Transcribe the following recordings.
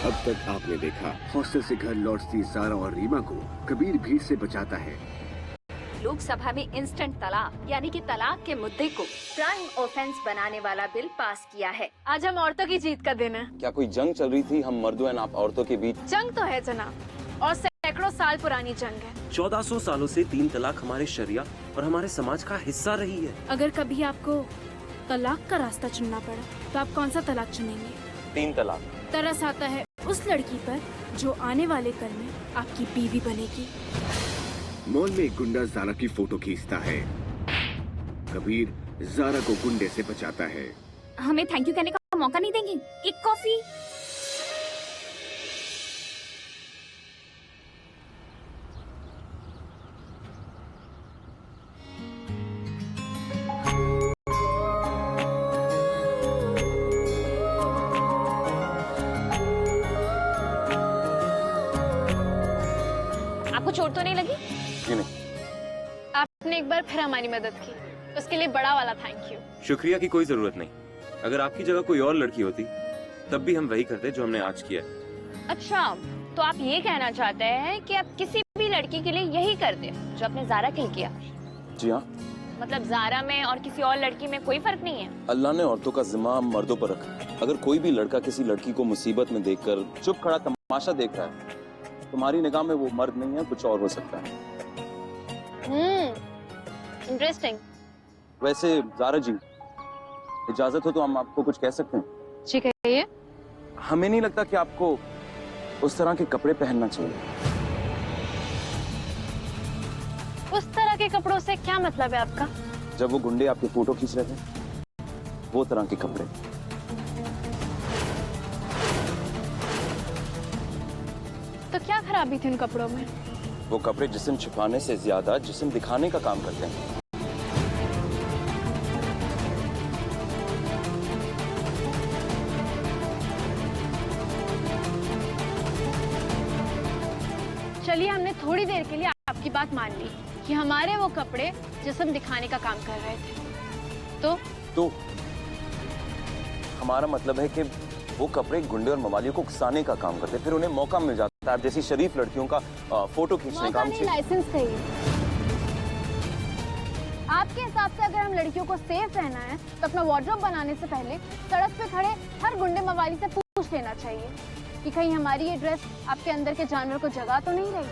अब तक आपने देखा, हॉस्टल से घर लौटती ज़ारा और रीमा को कबीर भीड़ से बचाता है। लोकसभा में इंस्टेंट तलाक यानी कि तलाक के मुद्दे को क्राइम ऑफेंस बनाने वाला बिल पास किया है। आज हम औरतों की जीत का दिन है। क्या कोई जंग चल रही थी हम मर्दों और आप औरतों के बीच? जंग तो है जनाब, और सैकड़ों साल पुरानी जंग है। 1400 सालों से 3 तलाक हमारे शरिया और हमारे समाज का हिस्सा रही है। अगर कभी आपको तलाक का रास्ता चुनना पड़ा तो आप कौन सा तलाक चुनेंगे? 3 तलाक। तरस आता है उस लड़की पर जो आने वाले कल में आपकी बीवी बनेगी। मॉल में एक गुंडा ज़ारा की फोटो खींचता है। कबीर ज़ारा को गुंडे से बचाता है। हमें थैंक यू कहने का मौका नहीं देंगे? एक कॉफी। आपको चोट तो नहीं लगी? नहीं। आपने एक बार फिर हमारी मदद की, उसके लिए बड़ा वाला थैंक यू। शुक्रिया की कोई जरूरत नहीं। अगर आपकी जगह कोई और लड़की होती तब भी हम वही करते जो हमने आज किया। अच्छा, तो आप ये कहना चाहते हैं कि आप किसी भी लड़की के लिए यही करते जो आपने ज़ारा के लिए किया? जी हाँ। मतलब ज़ारा में और किसी और लड़की में कोई फर्क नहीं है? अल्लाह ने औरतों का जिम्मा मर्दों पर रखा। अगर कोई भी लड़का किसी लड़की को मुसीबत में देखकर चुप खड़ा तमाशा देख रहा है, तुम्हारी निगाह में वो मर्द नहीं है, कुछ और हो सकता है। इंटरेस्टिंग। वैसे ज़ारा जी, इजाजत हो तो हम आपको कुछ कह सकते हैं? जी कहिए। हमें नहीं लगता कि आपको उस तरह के कपड़े पहनना चाहिए। उस तरह के कपड़ों से क्या मतलब है आपका? जब वो गुंडे आपके फोटो खींच रहे थे, वो तरह के कपड़े। तो क्या खराबी थी उन कपड़ों में? वो कपड़े जिस्म छुपाने से ज्यादा जिस्म दिखाने का काम करते हैं। चलिए, हमने थोड़ी देर के लिए आपकी बात मान ली कि हमारे वो कपड़े जिस्म दिखाने का काम कर रहे थे। तो हमारा मतलब है कि वो कपड़े गुंडे और मवालियों को उकसाने का काम करते, फिर उन्हें मौका मिल जाता है जैसी शरीफ लड़कियों का फोटो खींचने का। लाइसेंस चाहिए। आपके हिसाब से अगर हम लड़कियों को सेफ रहना है तो अपना वार्डरोब बनाने से पहले सड़क पे खड़े हर गुंडे मवाली से पूछ लेना चाहिए कि कहीं हमारी ये ड्रेस आपके अंदर के जानवर को जगा तो नहीं रही।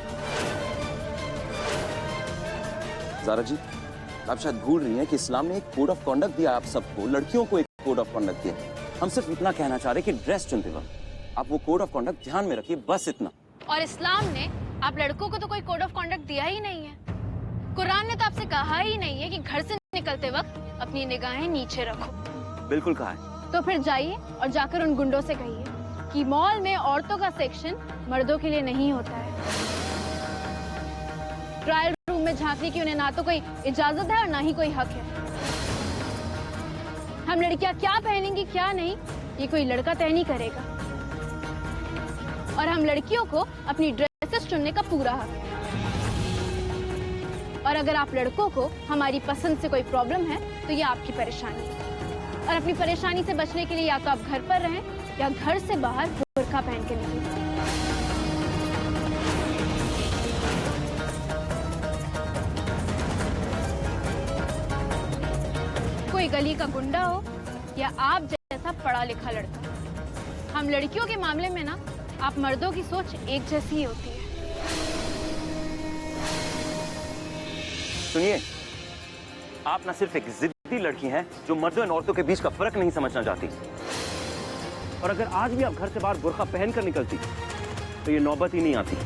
ज़ारा जी, आप शायद भूल रही हैं कि इस्लाम ने एक कोड ऑफ कॉन्डक्ट दिया आप सबको, लड़कियों को एक कोड ऑफ कॉन्डक्ट दिया। हम सिर्फ इतना कहना चाह रहे हैं कि ड्रेस चुनते वक्त आप वो कोड ऑफ कॉन्डक्ट ध्यान में रखिए, बस इतना। और इस्लाम ने आप लड़कों को तो कोई कोड ऑफ कॉन्डक्ट दिया ही नहीं है। कुरान ने तो आपसे कहा ही नहीं है कि घर से निकलते वक्त अपनी निगाहें नीचे रखो। बिल्कुल कहा है। तो फिर जाइए और जाकर उन गुंडों से कहिए कि मॉल में औरतों का सेक्शन मर्दों के लिए नहीं होता है। ट्रायल रूम में झांकने की उन्हें ना तो कोई इजाजत है और ना ही कोई हक है। हम लड़कियां क्या पहनेंगी क्या नहीं, ये कोई लड़का तय नहीं करेगा। और हम लड़कियों को अपनी ड्रेसेस चुनने का पूरा हक है। और अगर आप लड़कों को हमारी पसंद से कोई प्रॉब्लम है तो ये आपकी परेशानी है। और अपनी परेशानी से बचने के लिए या तो आप घर पर रहें या घर से बाहर बुर्का पहन के निकलें। कोई गली का गुंडा हो या आप जैसा पढ़ा लिखा लड़का, हम लड़कियों के मामले में ना आप मर्दों की सोच एक जैसी ही होती है। सुनिए, आप ना सिर्फ एक जिद्दी लड़की हैं जो मर्दों और औरतों के बीच का फर्क नहीं समझना चाहती। और अगर आज भी आप घर से बाहर बुर्का पहनकर निकलती तो ये नौबत ही नहीं आती।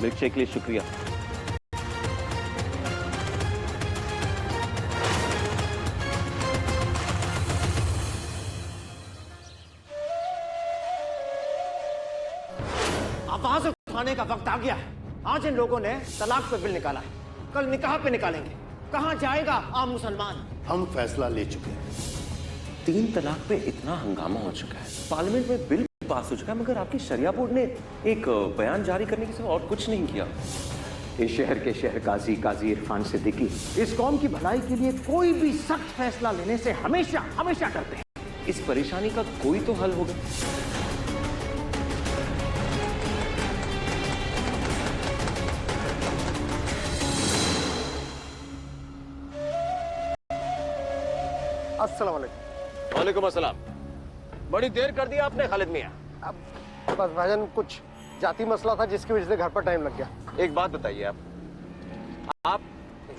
मिल्कशेक के लिए शुक्रिया। आवाज उठाने का वक्त आ गया है। आज इन लोगों ने तलाक पे बिल निकाला है, कल निकाह पे निकालेंगे। कहां जाएगा आम मुसलमान? हम फैसला ले चुके हैं। 3 तलाक पे इतना हंगामा हो चुका है, पार्लियामेंट में बिल पास हो चुका है, मगर आपकी शरिया बोर्ड ने एक बयान जारी करने के सिवा और कुछ नहीं किया। इस शहर के शहर काजी इरफान सिद्दीकी इस कौम की भलाई के लिए कोई भी सख्त फैसला लेने से हमेशा हमेशा डरते हैं। इस परेशानी का कोई तो हल होगा। अस्सलाम वालेकुम। वालेकुम अस्सलाम। बड़ी देर कर दी आपने खालिद मियाँ। अब बस भाईजान कुछ जाती मसला था जिसकी वजह से घर पर टाइम लग गया। एक बात बताइए, आप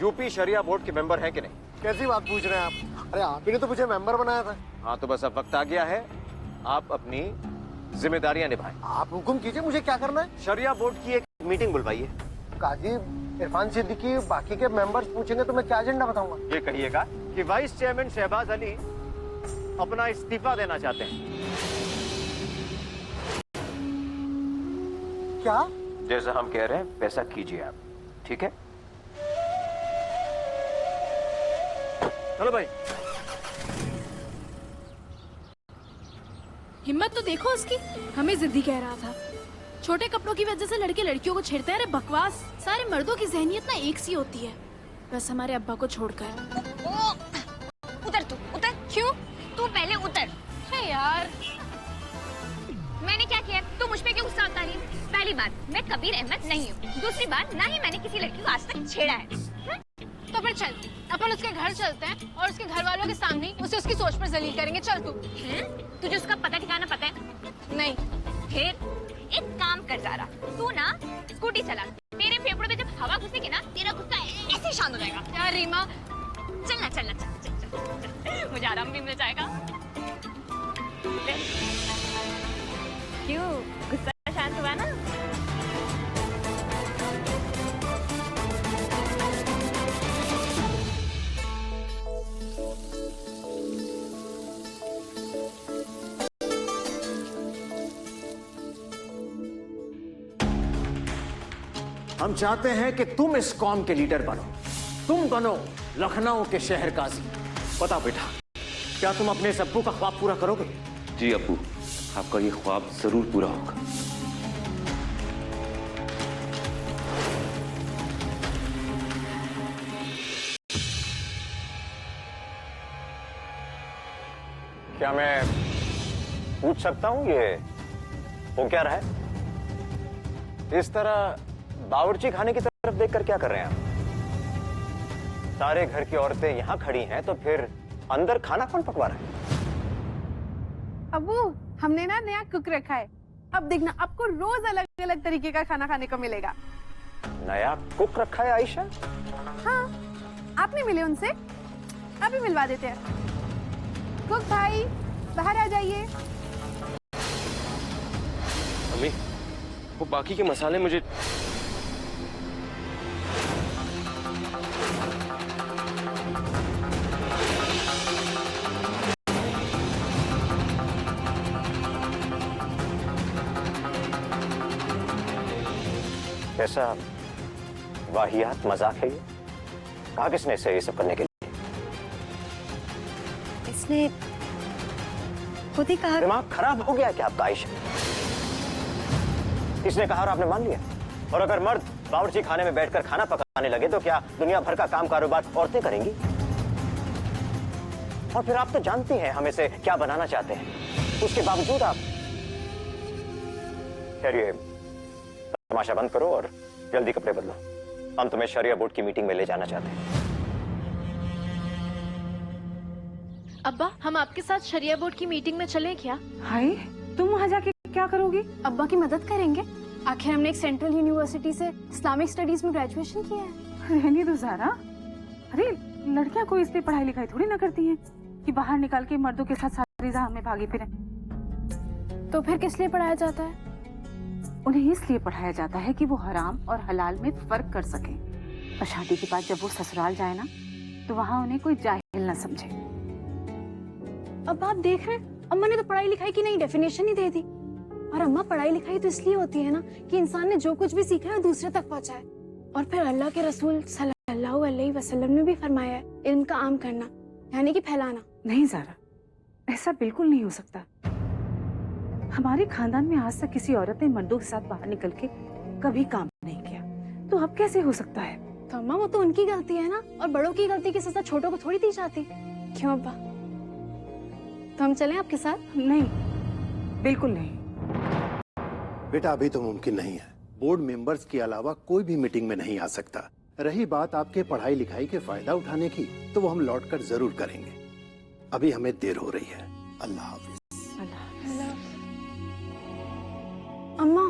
यूपी शरिया बोर्ड के मेंबर हैं कि नहीं? कैसी बात पूछ रहे हैं आप? अरे आप ही ने तो मुझे मेंबर बनाया था। हाँ, तो बस अब वक्त आ गया है, आप अपनी जिम्मेदारियां निभाएं। आप हुक्म कीजिए, मुझे क्या करना है? शरिया बोर्ड की एक मीटिंग बुलवाइए। काजी इरफान सिद्दीकी बाकी के मेंबर्स पूछेंगे तो मैं क्या एजेंडा बताऊंगा? ये कहिएगा कि वाइस चेयरमैन शहबाज अली अपना इस्तीफा देना चाहते हैं। क्या? जैसा हम कह रहे हैं वैसा कीजिए आप, ठीक है? चलो भाई। हिम्मत तो देखो उसकी, हमें जिद्दी कह रहा था। छोटे कपड़ों की वजह से लड़के लड़कियों को छेड़ते हैं। अरे बकवास, सारे मर्दों की जहनियत ना एक सी होती है, बस हमारे अब्बा को छोड़कर। उतर तू, उतर। क्यों? तू पहले उतर। है यार, मैंने क्या किया? तू मुझ पे क्यों गुस्सा उतार रही है? पहली बात, मैं कबीर अहमद नहीं हूँ। दूसरी बात, ना ही मैंने किसी लड़की को आज तक छेड़ा है। तो फिर चल, अपन उसके घर चलते हैं और उसके घर वालों के सामने उसे उसकी सोच पर जलील करेंगे। चल तू। तुझे उसका पता ठिकाना पता है? नहीं। फिर एक काम कर जा रहा, तू ना स्कूटी चला। तेरे फेफड़ों में जब हवा घुसेगी ना, तेरा गुस्सा ऐसे शांत हो जाएगा। यार रीमा, चलना चलना चल, चल, चल, चल। मुझे आराम भी मिल जाएगा। क्यों, गुस्सा शांत हुआ ना? हम चाहते हैं कि तुम इस कौम के लीडर बनो। तुम बनो लखनऊ के शहर काजी। बताओ बेटा, क्या तुम अपने इस अब्बू का ख्वाब पूरा करोगे? जी अब्बू, आपका ये ख्वाब जरूर पूरा होगा। क्या मैं पूछ सकता हूँ ये हो क्या रहा है? इस तरह बावर्ची खाने की तरफ देखकर क्या कर रहे हैं आप? सारे घर की औरतें यहाँ खड़ी हैं, तो फिर अंदर खाना कौन पकवा रहा है? अबू, हमने ना नया कुक रखा है। अब देखना, आपको रोज अलग अलग तरीके का खाना खाने को मिलेगा। नया कुक रखा है आयशा? हाँ, आप नहीं मिले उनसे? अभी मिलवा देते हैं। कुक भाई, बाहर आ जाइए। अम्मी, वो बाकी के मसाले मुझे कैसा वाहियात मजाक है ये? कहा किसने इसे ये सब करने के लिए? इसने खुद ही कहा। दिमाग खराब हो गया क्या आपका आयशा? किसने कहा और आपने मान लिया? और अगर मर्द बावर्ची खाने में बैठकर खाना पकाने लगे तो क्या दुनिया भर का काम कारोबार औरतें करेंगी? और फिर आप तो जानती हैं हम इसे क्या बनाना चाहते हैं, उसके बावजूद आप। खैर, तमाशा बंद करो और जल्दी कपड़े बदलो। हम तुम्हें शरिया बोर्ड की मीटिंग में ले जाना चाहते हैं। अब्बा, हम आपके साथ शरिया बोर्ड की मीटिंग में चलें क्या? हाय, तुम वहाँ जाके क्या करोगी? अब्बा की मदद करेंगे। आखिर हमने एक सेंट्रल यूनिवर्सिटी से इस्लामिक स्टडीज में ग्रेजुएशन किया है। रहने दो ज़ारा। अरे लड़कियां कोई इसलिए पढ़ाई लिखाई थोड़ी ना करती हैं कि बाहर निकाल के मर्दों के साथ सारी राह में भागी फिरें। तो फिर किस लिए पढ़ाया जाता है? उन्हें इसलिए पढ़ाया जाता है कि वो हराम और हलाल में फर्क कर सके, और शादी के बाद जब वो ससुराल जाए ना, तो वहाँ उन्हें कोई जाहिल ना समझे। अब आप देख रहे हैं, अम्मा ने तो पढ़ाई लिखाई की नई डेफिनेशन ही दे दी। और अम्मा, पढ़ाई लिखाई तो इसलिए होती है ना कि इंसान ने जो कुछ भी सीखा है दूसरे तक पहुंचाए। और फिर अल्लाह के रसूल सल्लल्लाहु अलैहि वसल्लम ने भी फरमाया है, इल्म का आम करना यानी कि फैलाना। नहीं ज़ारा, ऐसा बिल्कुल नहीं हो सकता। हमारे खानदान में आज तक किसी औरत ने मर्दों के साथ बाहर निकल के कभी काम नहीं किया, तो अब कैसे हो सकता है? तो अम्मा, वो तो उनकी गलती है ना, और बड़ों की गलती की सजा छोटों को थोड़ी दी जाती। क्यों अब्बा? तो हम चलें आपके साथ? नहीं, बिल्कुल नहीं। बेटा, अभी तो मुमकिन नहीं है। बोर्ड मेंबर्स के अलावा कोई भी मीटिंग में नहीं आ सकता। रही बात आपके पढ़ाई लिखाई के फायदा उठाने की, तो वो हम लौटकर जरूर करेंगे। अभी हमें देर हो रही है। अल्लाह हाफिज। अम्मा,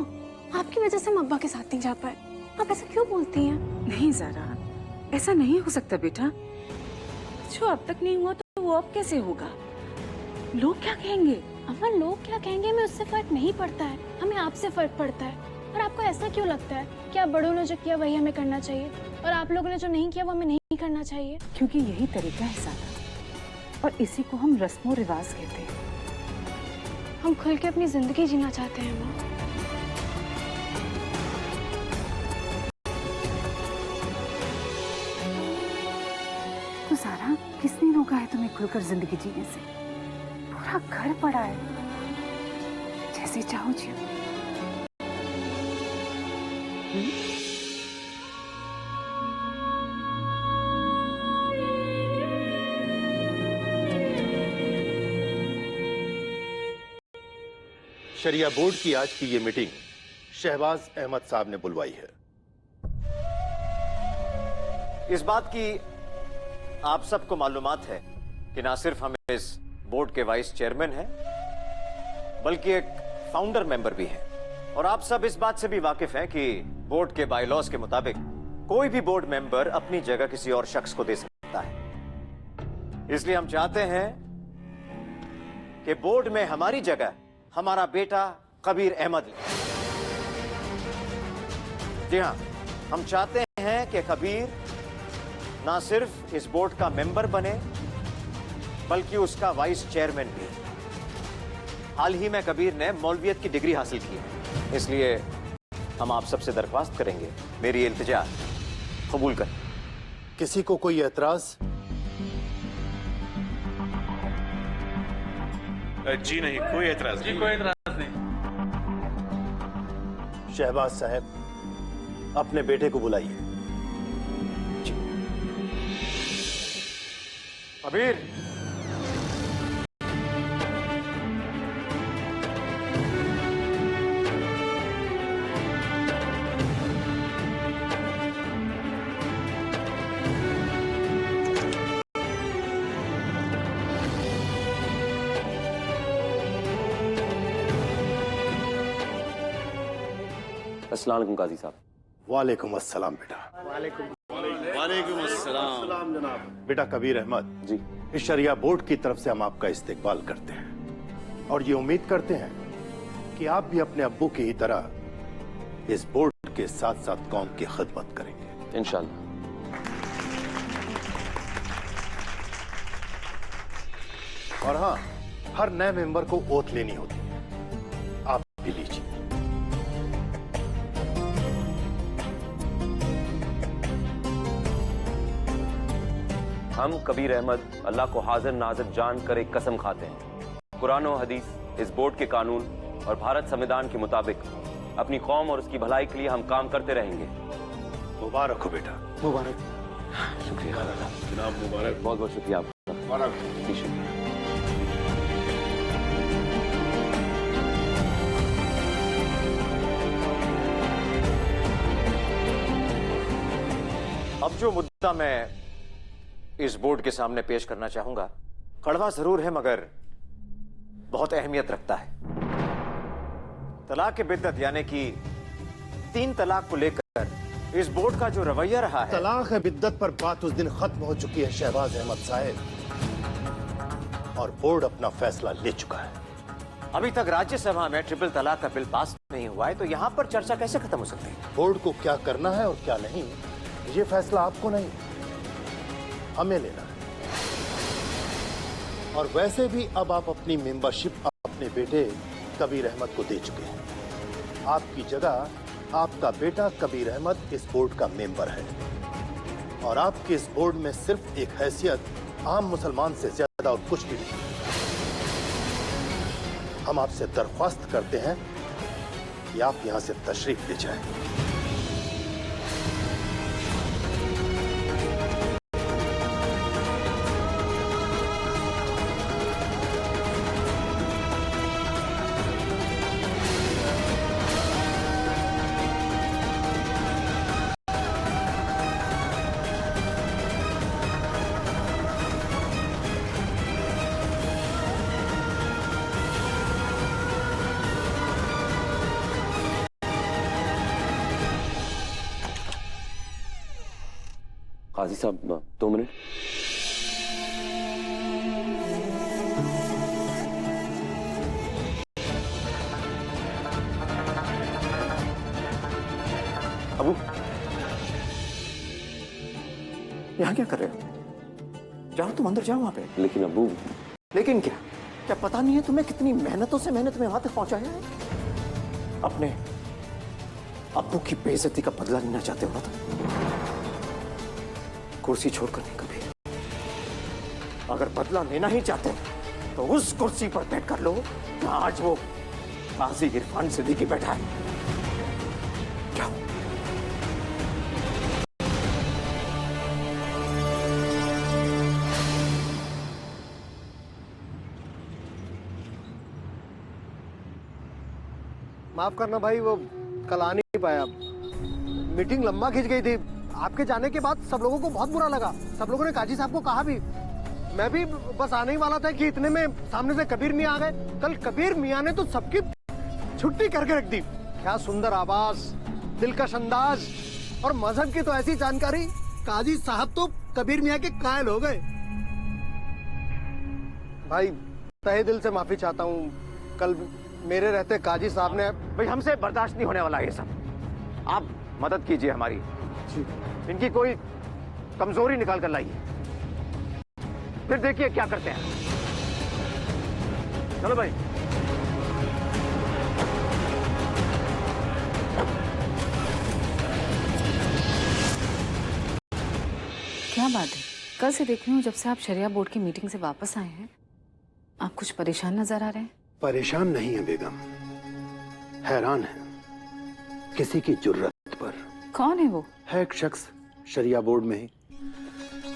आपकी वजह से हम अब्बा के साथ नहीं जा पाए। आप ऐसा क्यों बोलती हैं? नहीं ज़ारा, ऐसा नहीं हो सकता बेटा। जो अब तक नहीं हुआ तो वो अब कैसे होगा? लोग क्या कहेंगे? अम्मा, लोग क्या कहेंगे हमें उससे फर्क नहीं पड़ता है, हमें आपसे फर्क पड़ता है। और आपको ऐसा क्यों लगता है कि आप बड़ों ने जो किया वही हमें करना चाहिए और आप लोगों ने जो नहीं किया वो हमें नहीं करना चाहिए? क्योंकि यही तरीका है ज़ारा, और इसी को हम रस्मों रिवाज कहते हैं। हम खुल के अपनी जिंदगी जीना चाहते हैं अम्मा। तो ज़ारा, किसने रोका है तुम्हें खुलकर जिंदगी जीने से? पूरा घर पड़ा है, जैसे चाहो जियो। शरिया बोर्ड की आज की ये मीटिंग शहबाज अहमद साहब ने बुलवाई है। इस बात की आप सबको मालूमात है कि ना सिर्फ हम इस बोर्ड के वाइस चेयरमैन हैं, बल्कि एक फाउंडर मेंबर भी हैं। और आप सब इस बात से भी वाकिफ हैं कि बोर्ड के बायलॉज के मुताबिक कोई भी बोर्ड मेंबर अपनी जगह किसी और शख्स को दे सकता है। इसलिए हम चाहते हैं कि बोर्ड में हमारी जगह हमारा बेटा कबीर अहमद ले। जी हां, हम चाहते हैं कि कबीर ना सिर्फ इस बोर्ड का मेंबर बने, बल्कि उसका वाइस चेयरमैन भी। हाल ही में कबीर ने मौलवियत की डिग्री हासिल की है, इसलिए हम आप सबसे दरख्वास्त करेंगे, मेरी इल्तिजा कबूल करें। किसी को कोई एतराज? जी नहीं, कोई एतराज नहीं। कोई एतराज नहीं। शहबाज साहब, अपने बेटे को बुलाइए। कबीर, अस्सलाम वालेकुम काजी साहब। वालेकुम अस्सलाम बेटा। वालेकुम अस्सलाम जनाब। बेटा कबीर अहमद जी, इस शरिया बोर्ड की तरफ से हम आपका इस्तकबाल करते हैं और ये उम्मीद करते हैं कि आप भी अपने अब्बू की ही तरह इस बोर्ड के साथ साथ कौम की खिदमत करेंगे इंशाल्लाह। और हाँ, हर नए मेंबर को ओथ लेनी होती है, आप भी लीजिए। हम कबीर अहमद अल्लाह को हाजिर नाजिर जान कर एक कसम खाते हैं, कुरान और हदीस, इस बोर्ड के कानून और भारत संविधान के मुताबिक अपनी कौम और उसकी भलाई के लिए हम काम करते रहेंगे। मुबारक हो बेटा। मुबारक। शुक्रिया जनाब, मुबारक। बहुत बहुत शुक्रिया आपका। जी, शुक्रिया। अब जो मुद्दा मैं इस बोर्ड के सामने पेश करना चाहूंगा, कड़वा जरूर है मगर बहुत अहमियत रखता है। तलाक बिद्दत यानी कि 3 तलाक को लेकर इस बोर्ड का जो रवैया रहा है। तलाक बिद्दत पर बात उस दिन खत्म हो चुकी है शहबाज अहमद साहब, और बोर्ड अपना फैसला ले चुका है। अभी तक राज्यसभा में ट्रिपल तलाक का बिल पास नहीं हुआ है, तो यहां पर चर्चा कैसे खत्म हो सकती है? बोर्ड को क्या करना है और क्या नहीं, ये फैसला आपको नहीं, हमें लेना है। और वैसे भी अब आप अपनी मेंबरशिप अपने बेटे कबीर अहमद को दे चुके हैं। आपकी जगह आपका बेटा कबीर अहमद इस बोर्ड का मेंबर है, और आपकी इस बोर्ड में सिर्फ एक हैसियत आम मुसलमान से ज्यादा और कुछ भी नहीं। हम आपसे दरख्वास्त करते हैं कि आप यहां से तशरीफ ले जाएं। काजी साहब 2 मिनट। अबू, यहाँ क्या कर रहे हो? जाओ तुम अंदर जाओ वहां पे। लेकिन अबू। लेकिन क्या? क्या पता नहीं है तुम्हें कितनी मेहनतों से मैंने तुम्हें वहां तक पहुंचाया है? अपने अब्बू की बेइज्जती का बदला लेना चाहते हो ना तुम? कुर्सी छोड़कर नहीं कभी। अगर बदला लेना ही चाहते हो तो उस कुर्सी पर बैठ कर लो जहां आज वो काजी इरफान सिद्दीकी बैठा है। जाओ। माफ करना भाई, वो कल आ नहीं पाया। मीटिंग लंबा खिंच गई थी। आपके जाने के बाद सब लोगों को बहुत बुरा लगा। सब लोगों ने काजी साहब को कहा भी। मैं भी बस आने ही वाला था कि इतने में सामने से कबीर मियां आ गए। कल कबीर मियां ने तो सबकी छुट्टी करके रख दी। क्या सुंदर आवाज, दिलकश अंदाज और मजहब की तो ऐसी जानकारी। काजी साहब तो कबीर मियां के कायल हो गए। भाई तहे दिल से माफी चाहता हूँ। कल मेरे रहते काजी साहब ने। भाई हमसे बर्दाश्त नहीं होने वाला ये सब। आप मदद कीजिए हमारी। इनकी कोई कमजोरी निकाल कर लाइए, फिर देखिए क्या करते हैं। चलो भाई। क्या बात है? कल से देख रही हूँ जब से आप शरिया बोर्ड की मीटिंग से वापस आए हैं, आप कुछ परेशान नजर आ रहे हैं। परेशान नहीं है बेगम, हैरान है किसी की जुर्रत पर। कौन है वो? है एक शख्स शरिया बोर्ड में ही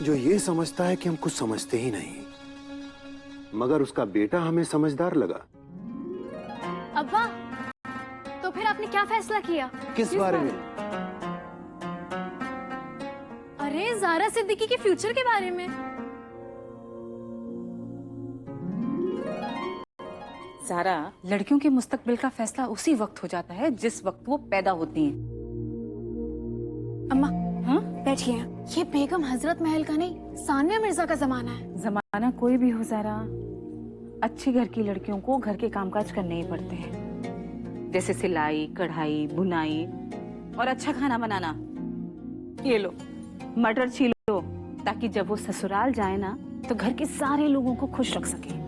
जो ये समझता है कि हम कुछ समझते ही नहीं, मगर उसका बेटा हमें समझदार लगा। अब्बा, तो फिर आपने क्या फैसला किया? किस बारे में? अरे ज़ारा सिद्दीकी के फ्यूचर के बारे में। ज़ारा, लड़कियों के मुस्तकबिल का फैसला उसी वक्त हो जाता है जिस वक्त वो पैदा होती हैं। अम्मा, हाँ बैठिए। ये बेगम हजरत महल का नहीं, सानिया मिर्जा का जमाना है। जमाना कोई भी हो ज़ारा, अच्छे घर की लड़कियों को घर के कामकाज करने ही पड़ते हैं, जैसे सिलाई, कढ़ाई, बुनाई और अच्छा खाना बनाना। ये लो मटर छीलो ताकि जब वो ससुराल जाए ना तो घर के सारे लोगों को खुश रख सके।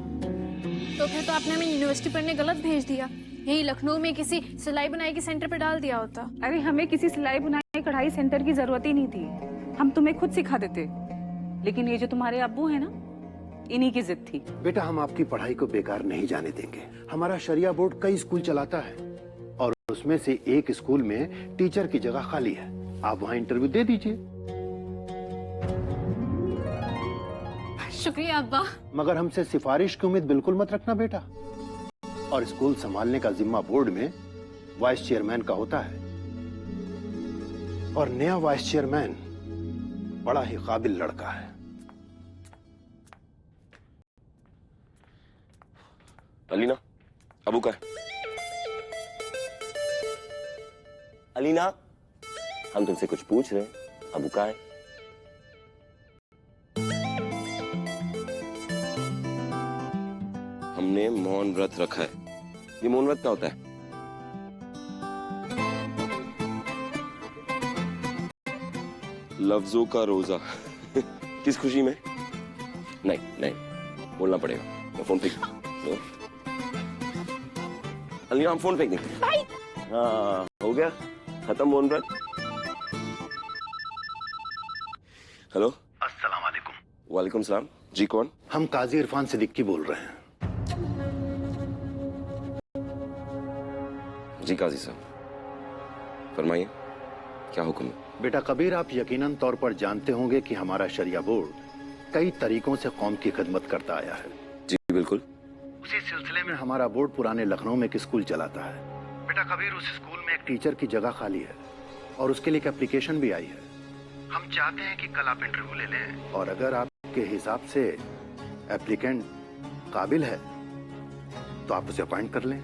तो फिर तो आपने हमें यूनिवर्सिटी पढ़ने गलत भेज दिया। यही लखनऊ में किसी सिलाई बुनाई के सेंटर पे डाल दिया होता। अरे हमें किसी सिलाई बुनाई कढ़ाई सेंटर की जरूरत ही नहीं थी, हम तुम्हें खुद सिखा देते। लेकिन ये जो तुम्हारे अब्बू है ना, इन्हीं की जिद थी। बेटा हम आपकी पढ़ाई को बेकार नहीं जाने देंगे। हमारा शरिया बोर्ड कई स्कूल चलाता है और उसमें से एक स्कूल में टीचर की जगह खाली है। आप वहाँ इंटरव्यू दे दीजिए। शुक्रिया अब्बा। मगर हमसे सिफारिश की उम्मीद बिल्कुल मत रखना बेटा। और स्कूल संभालने का जिम्मा बोर्ड में वाइस चेयरमैन का होता है, और नया वाइस चेयरमैन बड़ा ही काबिल लड़का है। अलीना, अबू का है? अलीना, हम तुमसे कुछ पूछ रहे हैं, अबू का है? हमने मौन व्रत रखा है। ये मौन व्रत क्या होता है? लफ्जों का रोजा। किस खुशी में? नहीं नहीं, बोलना पड़ेगा। मैं फोन फेंक दूं। अलीना हम फोन फेंक देंगे। हाँ हो गया, खत्म मौन व्रत। हेलो, अस्सलाम वालेकुम। वालेकुम सलाम। जी कौन? हम काजी इरफान सिद्दीकी बोल रहे हैं। जी काजी साहब, फरमाइए, क्या हुक्म है? बेटा कबीर, आप यकीनन तौर पर जानते होंगे कि हमारा शरिया बोर्ड कई तरीकों से कौम की खिदमत करता आया है। जी बिल्कुल। उसी सिलसिले में हमारा बोर्ड पुराने लखनऊ में एक स्कूल चलाता है। बेटा कबीर, उस स्कूल में एक टीचर की जगह खाली है और उसके लिए एक एप्लीकेशन भी आई है। हम चाहते हैं कि कल आप इंटरव्यू ले लें, और अगर आपके हिसाब से एप्लीकेंट काबिल है तो आप उसे अपॉइंट कर लें।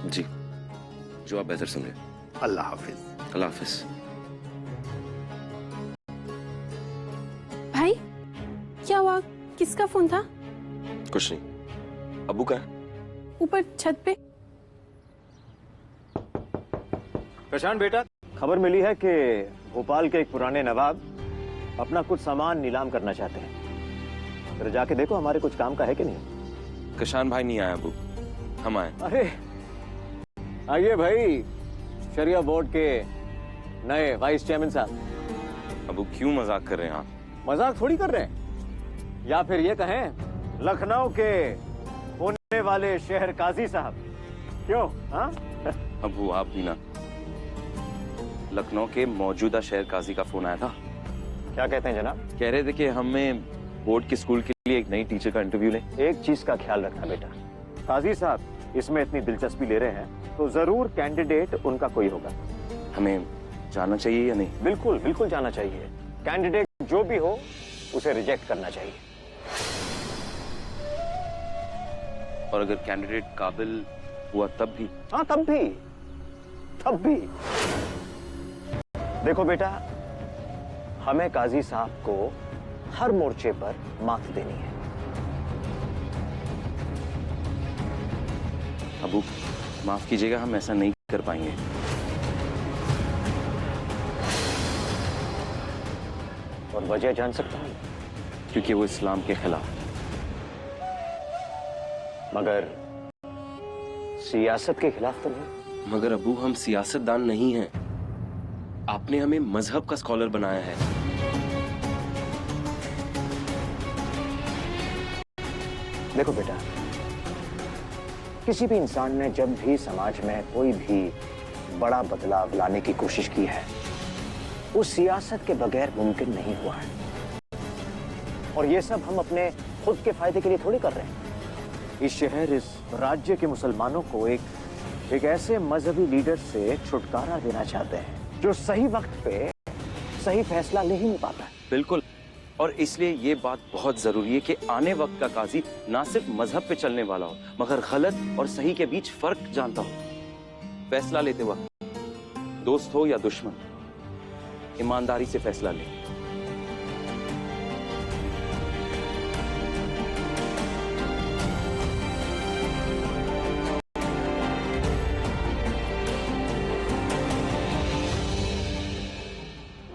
जी, जो आप बेहतर समझे। अल्लाह हाफिज। अल्लाह हाफिज। हुआ? किसका फोन था? कुछ नहीं। अबू का है? ऊपर छत पे। प्रशांत बेटा, खबर मिली है कि भोपाल के एक पुराने नवाब अपना कुछ सामान नीलाम करना चाहते हैं। जरा जाके देखो हमारे कुछ काम का है कि नहीं। किशान भाई नहीं आया अबू, हम आए। अरे आइए भाई, शरिया बोर्ड के नए वाइस चेयरमैन साहब। अबू क्यों मजाक कर रहे हैं आप? मजाक थोड़ी कर रहे हैं, या फिर ये कहें लखनऊ के होने वाले शहर काजी साहब। क्यों? हाँ अबू आप भी ना। लखनऊ के मौजूदा शहर काजी का फोन आया था। क्या कहते हैं जनाब? कह रहे थे कि हमें बोर्ड के स्कूल के लिए एक नई टीचर का इंटरव्यू लें। एक चीज का ख्याल रखना बेटा, काजी साहब इसमें इतनी दिलचस्पी ले रहे हैं तो जरूर कैंडिडेट उनका कोई होगा। हमें जाना चाहिए या नहीं? बिल्कुल बिल्कुल जाना चाहिए। कैंडिडेट जो भी हो उसे रिजेक्ट करना चाहिए। और अगर कैंडिडेट काबिल हुआ तब भी? हाँ तब भी। देखो बेटा, हमें काजी साहब को हर मोर्चे पर मात देनी है। अबू माफ कीजिएगा, हम ऐसा नहीं कर पाएंगे। और वजह जान सकता हूं? क्योंकि वो इस्लाम के खिलाफ। मगर सियासत के खिलाफ तो नहीं। मगर अबू हम सियासतदान नहीं हैं। आपने हमें मजहब का स्कॉलर बनाया है। देखो बेटा, किसी भी इंसान ने जब भी समाज में कोई भी बड़ा बदलाव लाने की कोशिश की है, वो सियासत के बगैर मुमकिन नहीं हुआ है। और ये सब हम अपने खुद के फायदे के लिए थोड़ी कर रहे हैं। इस शहर, इस राज्य के मुसलमानों को एक ऐसे मजहबी लीडर से छुटकारा देना चाहते हैं जो सही वक्त पे सही फैसला ले ही नहीं पाता। बिल्कुल, और इसलिए ये बात बहुत जरूरी है कि आने वक्त का काजी ना सिर्फ मजहब पे चलने वाला हो, मगर गलत और सही के बीच फर्क जानता हो। फैसला लेते वक्त दोस्त हो या दुश्मन, ईमानदारी से फैसला ले।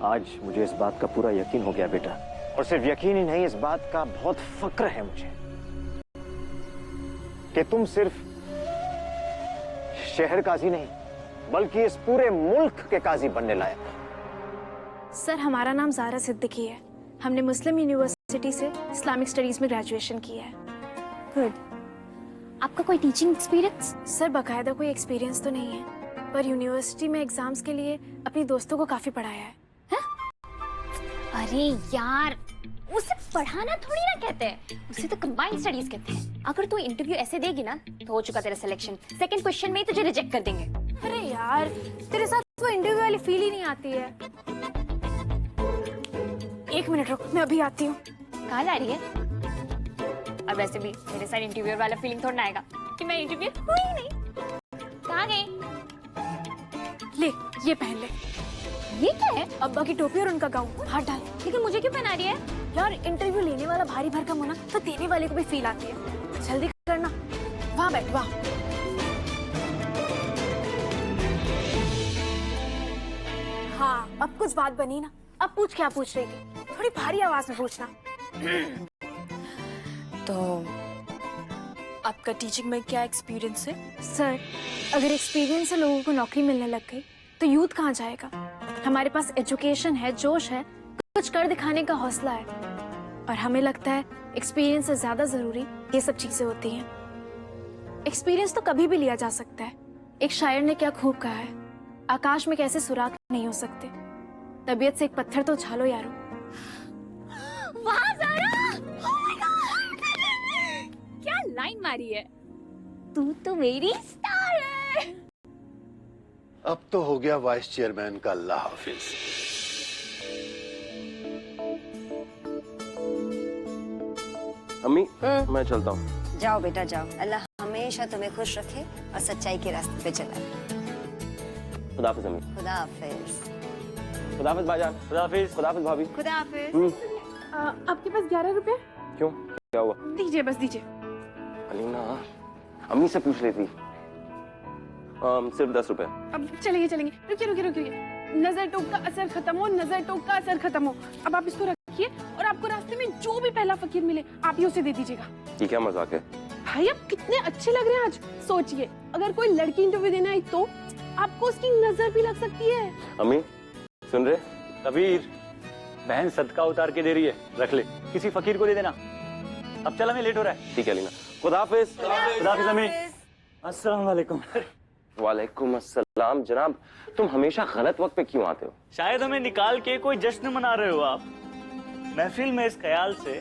आज मुझे इस बात का पूरा यकीन हो गया बेटा, और सिर्फ यकीन ही नहीं, इस बात का बहुत फक्र है मुझे कि तुम सिर्फ शहर काजी नहीं बल्कि इस पूरे मुल्क के काजी बनने लायक हो। सर, हमारा नाम ज़ारा सिद्दीकी है। हमने मुस्लिम यूनिवर्सिटी से इस्लामिक स्टडीज में ग्रेजुएशन किया है। गुड। आपका कोई टीचिंग एक्सपीरियंस? सर, बाकायदा कोई एक्सपीरियंस तो नहीं है, पर यूनिवर्सिटी में एग्जाम्स के लिए अपनी दोस्तों को काफी पढ़ाया है। अरे यार, उसे पढ़ाना थोड़ी ना कहते हैं, उसे तो कंबाइंड स्टडीज कहते हैं। अगर तू इंटरव्यू ऐसे देगी ना तो हो चुका तेरा सिलेक्शन। सेकंड क्वेश्चन में ही तुझे रिजेक्ट कर देंगे। अरे यार, तेरे साथ वो इंटरव्यू वाली फील ही नहीं आती है। एक मिनट रुक, मैं अभी आती हूँ। कहाँ जा रही है? अब वैसे भी मेरे साथ इंटरव्यूअर वाला फीलिंग थोड़ा ना आएगा कि मैं इंटरव्यू हुई नहीं। कहाँ गई? ले, ये पहन ले। ये क्या है? अब्बा की टोपी और उनका गाउन। हाथ डाल। लेकिन मुझे क्यों पहना रही है? यार, इंटरव्यू लेने वाला भारी भरकम होना तो देने वाले को भी फील आती है। जल्दी करना। वहाँ बैठ, वहाँ। हाँ, अब कुछ बात बनी ना। अब पूछ, क्या पूछ रही थी? थोड़ी भारी आवाज में पूछना। तो आपका टीचिंग में क्या एक्सपीरियंस है? सर, अगर एक्सपीरियंस से लोगों को नौकरी मिलने लग गई तो यूथ कहाँ जाएगा? हमारे पास एजुकेशन है, जोश है, कुछ कर दिखाने का हौसला है, और हमें लगता है एक्सपीरियंस से ज्यादा जरूरी ये सब चीजें होती हैं। एक्सपीरियंस तो कभी भी लिया जा सकता है। एक शायर ने क्या खूब कहा है, आकाश में कैसे सुराख नहीं हो सकते, तबीयत से एक पत्थर तो उछालो यारो। वाह ज़ारा! Oh my God! क्या लाइन मारी है। तू तो मेरी स्टार है। अब तो हो गया वाइस चेयरमैन का अल्लाह हाफिज। अम्मी, मैं चलता हूँ। जाओ बेटा जाओ, अल्लाह हमेशा तुम्हें खुश रखे और सच्चाई के रास्ते पे चलाए। खुदा हाफिज अम्मी। खुदा हाफिज। खुदा हाफिज भाईजान। खुदा हाफिज। खुदा हाफिज भाभी। खुदा हाफिज। आपके पास 11 रुपए? क्यों, क्या हुआ? दीजिए, बस दीजिए। अलीना, अम्मी से पूछ लेती। सिर्फ 10 रुपए। अब चलेंगे चलेंगे, रुकिए रुकिए रुकिए। नजर टोक का असर खत्म हो, नजर टोक का असर खत्म हो। अब आप इसको रखिए और आपको रास्ते में जो भी पहला फकीर मिले आप ही उसे दे दीजिएगा। ये क्या मजाक है? भाई आप कितने अच्छे लग रहे हैं आज। सोचिए अगर कोई लड़की इंटरव्यू देना आई तो आपको उसकी नजर भी लग सकती है। अम्मी सुन रहे? कबीर, बहन सदका उतार के दे रही है, रख ले, किसी फकीर को दे देना। अब चल, हमें लेट हो रहा है। ठीक है अलीना, खुदाफिज। खुदाफिज अम्मी। अस्सलाम वालेकुम। वालेकुम अस्सलाम। जनाब, तुम हमेशा गलत वक्त पे क्यों आते हो? शायद हमें निकाल के कोई जश्न मना रहे हो आप। महफिल में इस ख्याल से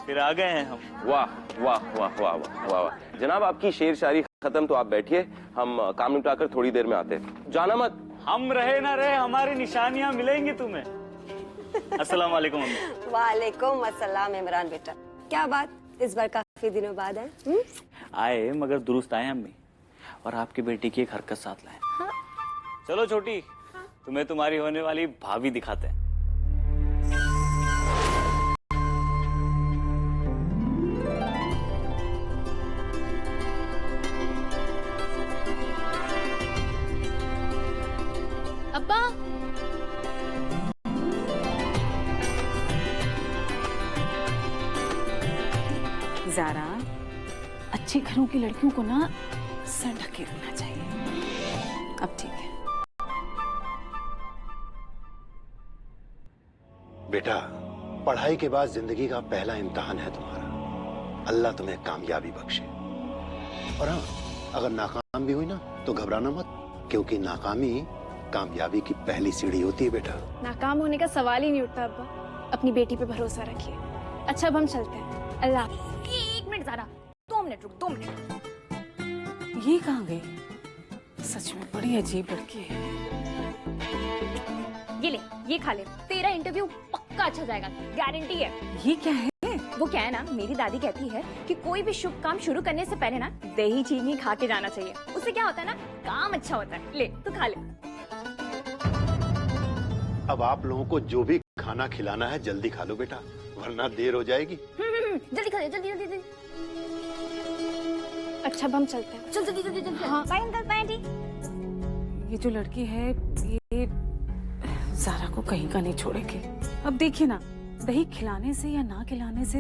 फिर आ गए हैं हम। वाह वाह वाह वाह वाह वाह वाह। जनाब आपकी शेर शायरी खत्म, तो आप बैठिए, हम काम निपटा कर थोड़ी देर में आते हैं। जाना मत। हम रहे ना रहे, हमारी निशानियां मिलेंगी तुम्हें। अस्सलाम वालेकुम अम्मी। वालेकुम अस्सलाम इमरान बेटा, क्या बात इस बार काफी दिनों बाद है? आए मगर दुरुस्त आए अम्मी, और आपकी बेटी की एक हरकत साथ लाए। हाँ। चलो छोटी, तुम्हें तुम्हारी होने वाली भाभी दिखाते हैं। अब्बा, ज़ारा, अच्छे घरों की लड़कियों को ना सर ढके रखना चाहिए। अब ठीक है। बेटा, पढ़ाई के बाद जिंदगी का पहला इम्तिहान है तुम्हारा। अल्लाह तुम्हें कामयाबी बख्शे। और हाँ, अगर नाकाम भी हुई ना तो घबराना मत, क्योंकि नाकामी कामयाबी की पहली सीढ़ी होती है बेटा। नाकाम होने का सवाल ही नहीं उठता अब्बा। अपनी बेटी पे भरोसा रखिए। अच्छा अब हम चलते हैं। अल्लाह। 1 मिनट ज़ारा, 2 मिनट रुक, 2 मिनट। ये कहाँ गई? सच में बड़ी अजीब लड़की है। ये ले, ये खा ले, तेरा इंटरव्यू पक्का अच्छा जाएगा, गारंटी है। ये क्या है? वो क्या है ना, मेरी दादी कहती है कि कोई भी शुभ काम शुरू करने से पहले ना दही चीनी खा के जाना चाहिए। उससे क्या होता है ना, काम अच्छा होता है। ले तू खा ले। अब आप लोगों को जो भी खाना खिलाना है जल्दी खा लो बेटा, वरना देर हो जाएगी। जल्दी खा ले, जल्दी जल्दी जल्दी। अच्छा अब हम चलते हैं। चल जल्दी जल्दी जल्दी। हाँ। Bye uncle, bye aunty. ये जो लड़की है ये ज़ारा को कहीं का नहीं छोड़ेगी। अब देखिए ना, दही खिलाने से या ना खिलाने से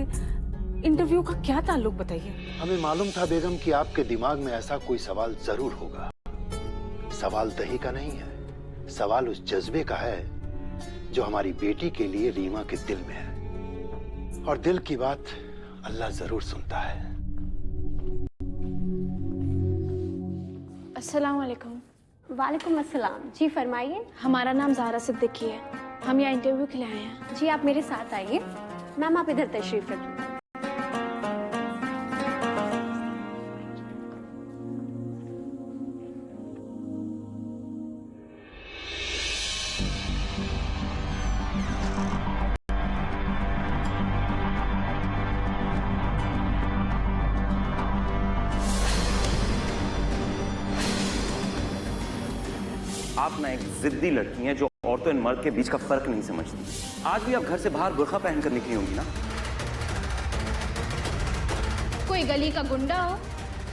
इंटरव्यू का क्या ताल्लुक, बताइए। हमें मालूम था बेगम कि आपके दिमाग में ऐसा कोई सवाल जरूर होगा। सवाल दही का नहीं है, सवाल उस जज्बे का है जो हमारी बेटी के लिए रीमा के दिल में है। और दिल की बात अल्लाह जरूर सुनता है। अस्सलाम वालेकुम। वालेकुम अस्सलाम। जी फरमाइए। हमारा नाम ज़ारा सिद्दीकी है, हम यहाँ इंटरव्यू के लिए आए हैं। जी आप मेरे साथ आइए। मैम आप इधर तशरीफ रखिए। आप ना एक जिद्दी लड़की हैं जो औरतों और मर्द के बीच का फर्क नहीं समझती। आज भी आप घर से बाहर बुर्का पहनकर निकली होंगी ना? कोई गली का गुंडा हो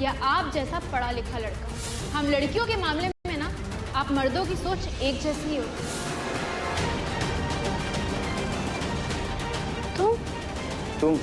या आप जैसा पढ़ा लिखा लड़का, हम लड़कियों के मामले में ना आप मर्दों की सोच एक जैसी ही होती है। तुम